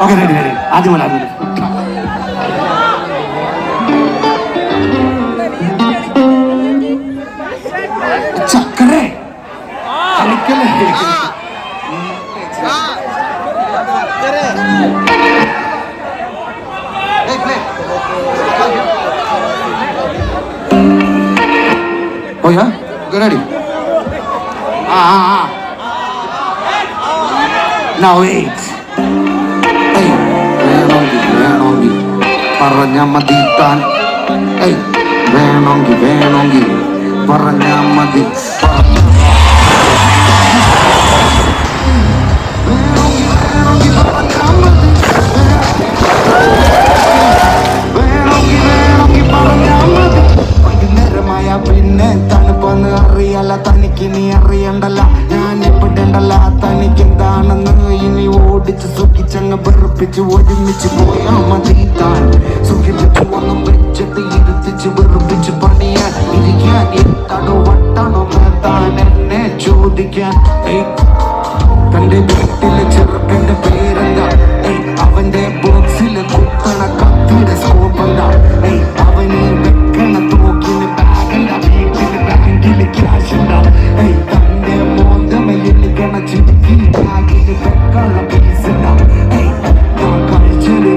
Okay, ready. ആദ്യം ചക്കരേ കളിക്കല്ലേ. Oh yeah? Get ready. Now wait. Hey, വേണമെങ്കിൽ പറഞ്ഞ മതി താൻ. Hey, വേണമെങ്കിൽ പറഞ്ഞ മതി. വൈകുന്നേരമായ പിന്നെ തണുപ്പെന്ന് അറിയല്ല, തനിക്ക് നീ അറിയണ്ടല്ല, ഞാൻ എപ്പിടണ്ടല്ല, തനിക്ക് എന്താണെന്ന് ഇനി ഓടിച്ച് സുഖിച്ചങ്ങ് വെറുപ്പിച്ച് ഒരുമിച്ച് പോയാ മതി താൻ. സുഖിപ്പിച്ച് ഒന്നും വെച്ചിട്ട് ഇരുത്തിച്ച് വെറുപ്പിച്ച് പണിയാൻ ഇരിക്കാൻ എന്താണോ വട്ടാണോ താൻ എന്നെ ചോദിക്കാൻ. തന്റെ വീട്ടിലെ ചെറുക്കന്റെ പേരെന്താ? അവന്റെ ബോക്സില് കുത്തണ കത്തിയുടെ സ്കോപ്പ് എന്താ? അവന് വെക്കണ തോക്കിന് ബാഗല്ല, വീട്ടില് ബാങ്കില് ക്യാഷ് ഉണ്ടാ? തന്റെ മോന്തമയിലിക്കണ ചിടുക്കി ബാഗില് വെക്കണ പൈസ ഉണ്ടാ? ഞാൻ കഴിച്ചത്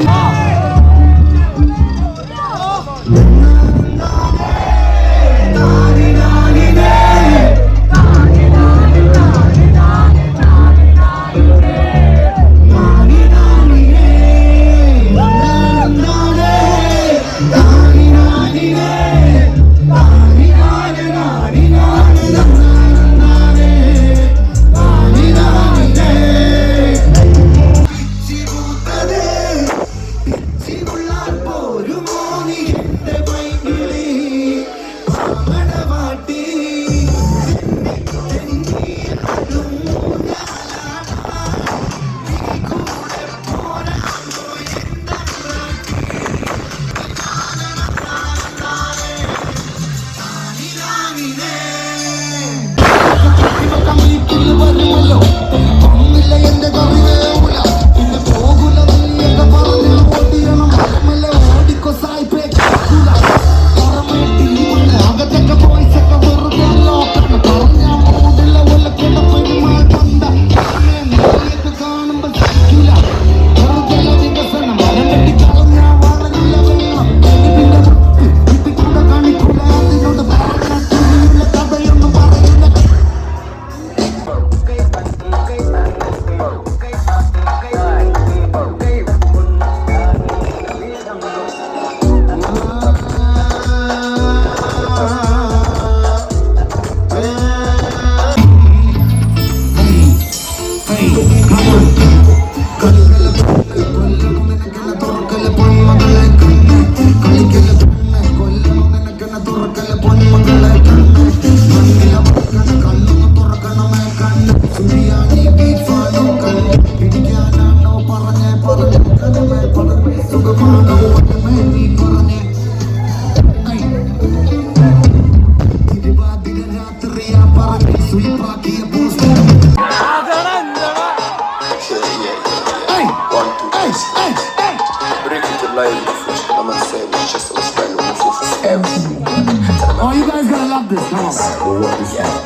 Oh, you guys gotta love this. Come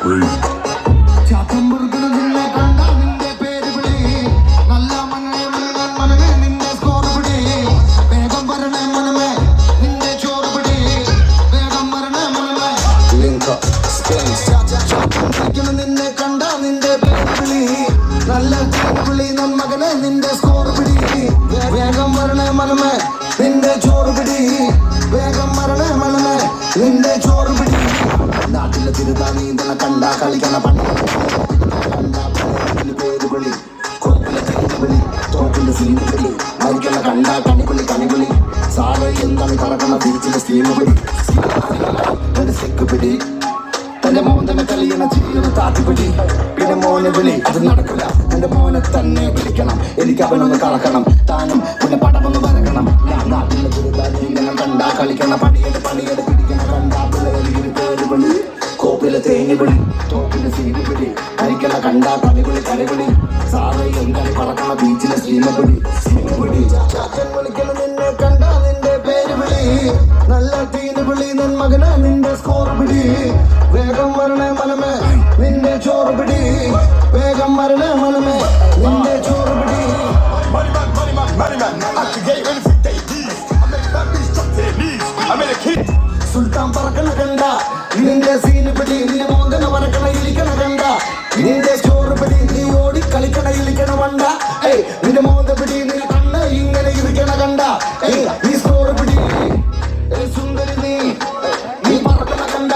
on. ചാത്തമ്പുറത്തിനെ കണ്ട നിന്റെ പേര് വിളി നല്ല മനമേ നിന്റെ സ്കോർ പിടി വേഗം വരണേ മനമേ നിന്റെ ചോറ് പിടി വേഗം വരണേ മനമേ നിന്നെ കണ്ട നിന്റെ പേര് വിളി നല്ല വിളി മകനെ നിന്റെ സ്കോർ പിടി വേഗം വരണേ മനമേ നിന്റെ ചോറ് പിടി വേഗം വരണേ മനമേ നിന്റെ ചോറ് പിടി നാട്ടിലെ തിരുതാ നീന്തല കണ്ട കളിക്കണ പണി പേര് വിളി കൊപ്പിലെ വിളി തോക്കിന്റെ സീന് വിളി മരിക്കണ കണ്ട കണിവിളി സാറ് എന്താണ് കറക്കണ തിരിച്ചിലെ സ്റ്റീമ് പിടി സെക്ക് പിടി തന്റെ മോൻ തന്നെ കളിയണ ചിരിയൊരു താത്തിപ്പിടി പിന്നെ മോനെ വിളി അത് നടക്കില്ല എന്റെ മോനെ തന്നെ വിളിക്കണം എനിക്ക് അവനൊന്ന് കളക്കണം താനും പിന്നെ പടമൊന്ന് വരക്കണം ഞാൻ നാട്ടിലെ തിരുതാ നീന്തല കണ്ട കളിക്കണ പണിയുടെ പിടിക്കണ കണ്ട പിള്ളേര് പേര് വിളി കോപ്പിലെ തേങ്ങ വിളി തോക്കിന്റെ സീന് പിടി കരിക്കണ കണ്ട കണിവിളി സാറ് എന്താണ് പറക്കണ ബീച്ചിലെ സ്റ്റീമ പിടി ചാച്ചൻ വിളിക്കണ നിന്നെ കണ്ട നിന്റെ പേര് വിളി നല്ല തീന് വിളി നൻ മകനെ നിന്റെ സ്കോർ പിടി വേഗം വരണേ മനമേ നിന്റെ ചോറ് പിടി വേഗം വരണേ മനമേ നിന്റെ ചോറ് പിടി സുൽത്താൻ പറക്കണ കണ്ട നിന്റെ സീന് പിടി നീ മോന്തന പറക്കണ ഇരിക്കണ കണ്ട നിന്റെ ചോറ് പിടി നീ ഓടി കളിക്കണ ഇരിക്കണ വണ്ട നിന്റെ മോന്ത പിടി നീ കണ്ണ ഇങ്ങനെ ഇരിക്കണ കണ്ട നീ സ്കോർ പിടി സുന്ദരി നീ പറക്കണ കണ്ട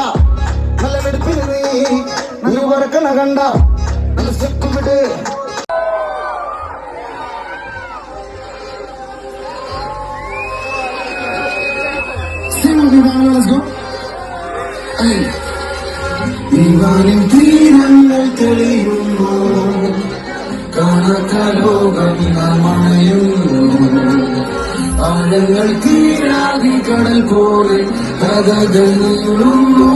നല്ല വെടുപ്പിന് നീ പറക്കണ കണ്ട നല്ല സ്റ്റെപ്പ് വിട് ദീവാനിൻ തീരങ്ങൾ തെളിയുന്നു കാണാത്ത ലോകം മണയുന്നു ആഴങ്ങൾ തീരാതി കടൽ പോലെ കഥകൾ നീളുന്നു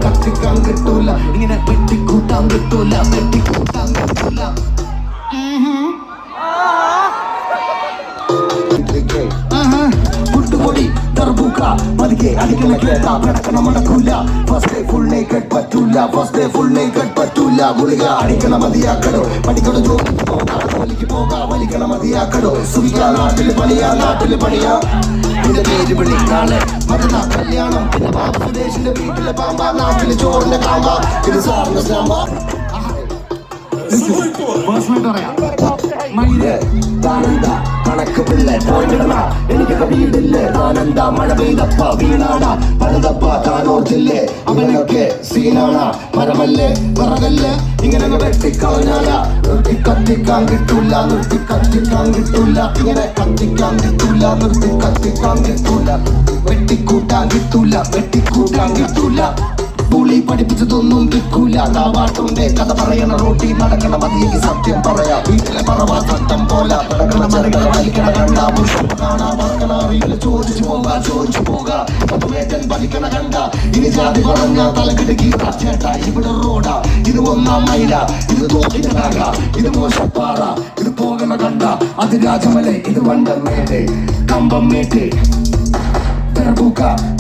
കത്തിക്കാൻ കിട്ടൂല ഇങ്ങനെ വെട്ടിക്കൂട്ടാൻ കിട്ടൂല പുട്ടുപൊടി ദർബൂക്ക പതുക്കെ അടിക്കണ കേട്ടാ കിടക്കണ മടക്കൂല ഫസ്റ്റ് ഡേ ഫുൾ നേക്കഡ് പറ്റൂല ഗുളിക അടിക്കണ മതിയാക്കടോ പഠിക്കണ ജോലിക്ക് പോകാ വലിക്കണ മതിയാക്കടോ സുഖിക്കാ നാട്ടില് പണിയാ എന്റെ പേര് വിളിക്കാളെ മറ്റന്നാ കല്യാണം പിന്നെ ബാബ സുദേശിന്റെ വീട്ടിലെ പാമ്പ നാട്ടില് ചോറിന്റെ കാമ്പ ഇത് സാറിന്റെ സ്റ്റാമ്പ കണക്ക് പിള്ളേ പോയിടണ എനിക്കൊക്കെ വീടില്ലേ താനെന്താ മഴ പെയ്തപ്പ വീണാട പണിതപ്പ താനോർത്തില്ലേ അവനൊക്കെ സീനാണ മരമല്ലേ വിറകല്ലേ ഇങ്ങനെ വെട്ടിക്കളഞ്ഞാല നിർത്തി കത്തിക്കാൻ കിട്ടൂല ഇങ്ങനെ കത്തിക്കാൻ കിട്ടൂല വെട്ടിക്കൂട്ടാൻ കിട്ടൂല പുളി പഠിപ്പിച്ചതൊന്നും കിട്ടൂല താവാട്ടുണ്ട് കഥ പറയണ റോട്ടി നടക്കണ മതിയെങ്കിൽ സത്യം പറയാ വീട്ടിലെ പറവാ സത്തം പോലെ നടക്കണ മരകള വലിക്കണ കണ്ട പുരുഷൻ കാണാ മറക്കണ വീട്ടിൽ ചോദിച്ചു പോകാ പത്തുമേറ്റൻ വലിക്കണ കണ്ട ഇനി ജാതി പറഞ്ഞ തലക്കിടുക്കി ചേട്ടാ ഇവിടെ റോഡാ ഇത് 1-ാം മൈല ഇത് തോക്കിനാക ഇത് മോശപ്പാറ ഇത് പോകണ കണ്ട അത് രാജമല ഇത് വണ്ടമേട് കമ്പമ്മേട്ട്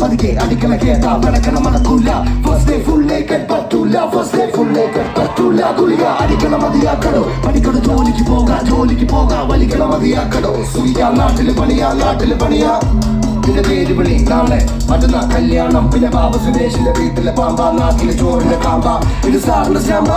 പതുക്കെ അടിക്കണ കേട്ടാ കിടക്കണ മണക്കൂല ഫസ്റ്റ് ഡേ ഫുൾ പറ്റൂല ഫസ്റ്റ് ഫുള്ളേ പറ്റൂല ഗുളിക അടിക്കണം മതിയാക്കടോ പണിക്കടോ ജോലിക്ക് പോകാ വലിക്കണം മതിയാക്കടോ സുഖിയാ നാട്ടില് പണിയാ പിന്നെ പേര് വിളി നാളെ മറ്റന്നാ കല്യാണം പിന്നെ ബാബ സുരേഷിന്റെ വീട്ടിലെ പാമ്പ നാട്ടിലെ ചോറിന്റെ കാമ്പ ഇത് സാറിന്റെ Shyama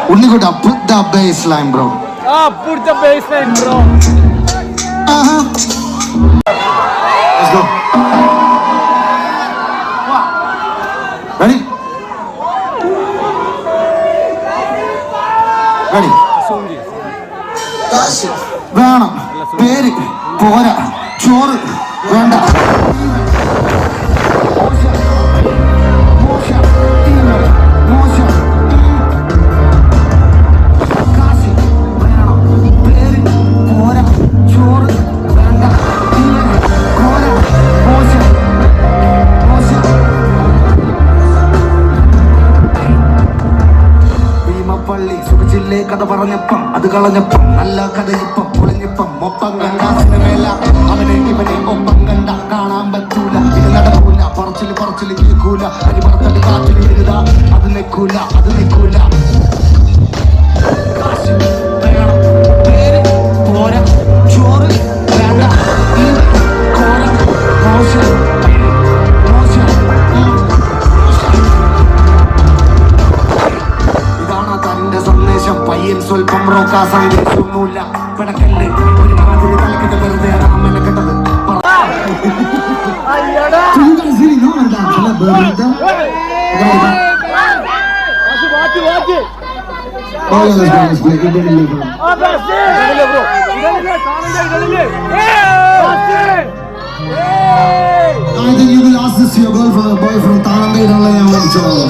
Unnikuda, put the baseline, bro. Put the baseline, bro. Let's go. Ready? Ready? വേണം പേര് പോരാ ചോറ് വേണ്ട കഥ പറഞ്ഞപ്പം അത് കളഞ്ഞപ്പം നല്ല കഥയിപ്പം പൊളിഞ്ഞപ്പം ഒപ്പം കണ്ട സിനിമേല അവനെ ഇവനെ ഒപ്പം കണ്ട കാണാൻ പറ്റൂല ഇത് നടക്കൂല പറച്ചില് കേൾക്കൂല അരി പറത്തല് കാറ്റിൽ എഴുതാ അത് നിൽക്കൂല കാശ് വേണം പേര് പോരാ ചോറ് വേണ്ട കോര മോശം പയ്യൻ സ്വൽപ്പം റോക്കാ സന്ദേശമൊന്നുമില്ല പിടക്കല്ല് ഒരു മാതിരി തലക്കിട്ട് വെറുതെ രാമനെ കെട്ടത് I think you will ask this to your girlfriend or boyfriend. Tananda idalla ഞാൻ വിളിച്ചോളാം.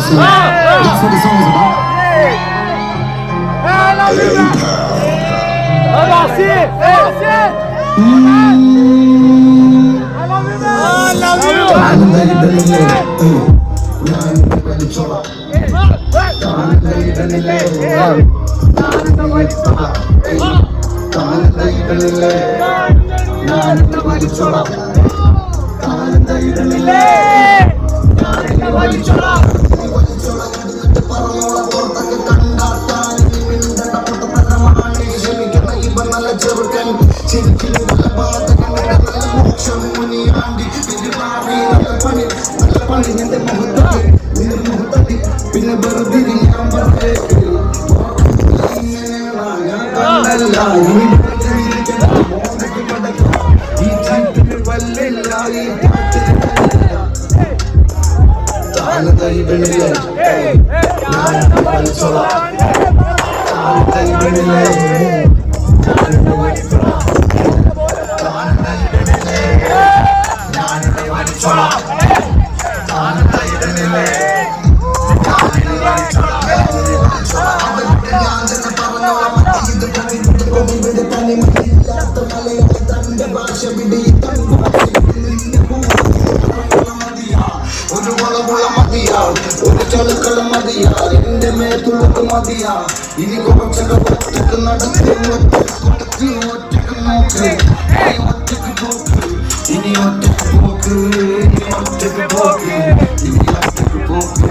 That's what the song is about. പാടി എന്റെ മുഖത്തടി നിന്റെ മുഖത്തടി പിന്നെ വെറുതെ ഞാൻ പറഞ്ഞേ ഞാൻ കണ്ടല്ല ഇനി മോനക്ക് പടക്കം ഈ ജീപ്പിന് വല്ലില്ല ഈ പാട്ടിന് താനതൈ വെളിയിലെ ഞാൻ വലിച്ചോളാം താനതൈ വെളിയിലെ ഞാനിവിടെ വലിച്ചോളാം താനതൈ വെളിയിലെ ഞാനിവിടെ വലിച്ചോളാം താനതൈ വെളിയിലെ ഞാനിവിടെ വലിച്ചോളാം അവരുടെ ഞാൻ തന്നെ പറഞ്ഞോളാം ഇത് ഇവിടെ തന്നെ മതിയില്ലാത്ത മലയാള തന്റെ ഭാഷ വിടിയിട്ട ഒരു വളമുള്ള മതിയാ ഒരു ചളുക്കള മതിയാ എന്റെ മേത്തുള്ളത് മതിയാ ഇനി കുറച്ചൊക്കെ ഒറ്റക്ക് നടത്തി ഒറ്റക്ക് നോക്ക് ഒറ്റക്ക് പോക്ക് ഇനി ഒറ്റക്ക് പോക്ക് ഇനി ഒറ്റക്ക് പോക്ക് ഇനി ഒറ്റക്ക് പോക്ക്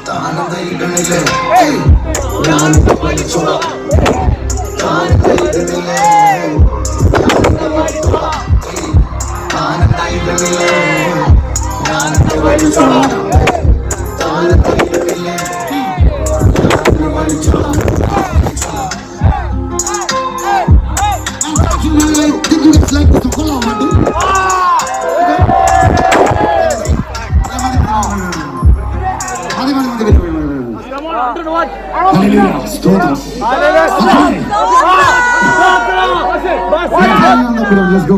താനതൈകളിലെ ഞാനിത് വലിച്ചോളാം താനതൈകളിലെ ഞാനിത് വലിച്ചോളാം താനതൈകളിലെ ഞാനിത് വലിച്ചോളാം താനതൈകളിലെ ഞാനിത് വലിച്ചോളാം like this, hold on, man, dude. Hallelujah. Stotram. Let's go.